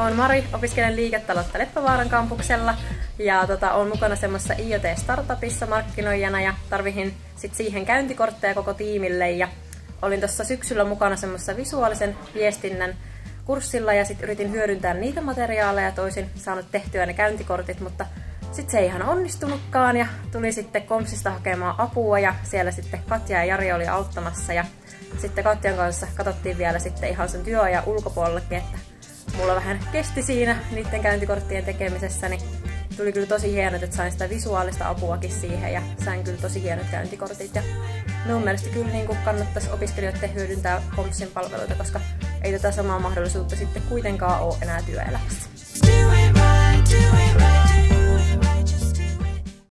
Olen Mari, opiskelen liiketaloutta Leppävaaran kampuksella ja olen mukana semmoisessa IoT-startupissa markkinoijana ja tarvihin sit siihen käyntikortteja koko tiimille ja olin tuossa syksyllä mukana semmoisessa visuaalisen viestinnän kurssilla ja sitten yritin hyödyntää niitä materiaaleja ja toisin saanut tehtyä ne käyntikortit, mutta sitten se ei ihan onnistunutkaan ja tuli sitten Kompsista hakemaan apua ja siellä sitten Katja ja Jari oli auttamassa ja sitten Katjan kanssa katsottiin vielä sitten ihan sen työajan ulkopuolellekin, että mulla vähän kesti siinä niiden käyntikorttien tekemisessä, niin tuli kyllä tosi hienot, että sain sitä visuaalista apuakin siihen ja sain kyllä tosi hienot käyntikortit ja minun mielestä kyllä niin kuin kannattaisi opiskelijoiden hyödyntää Kompsin palveluita, koska ei tätä samaa mahdollisuutta sitten kuitenkaan ole enää työelämässä.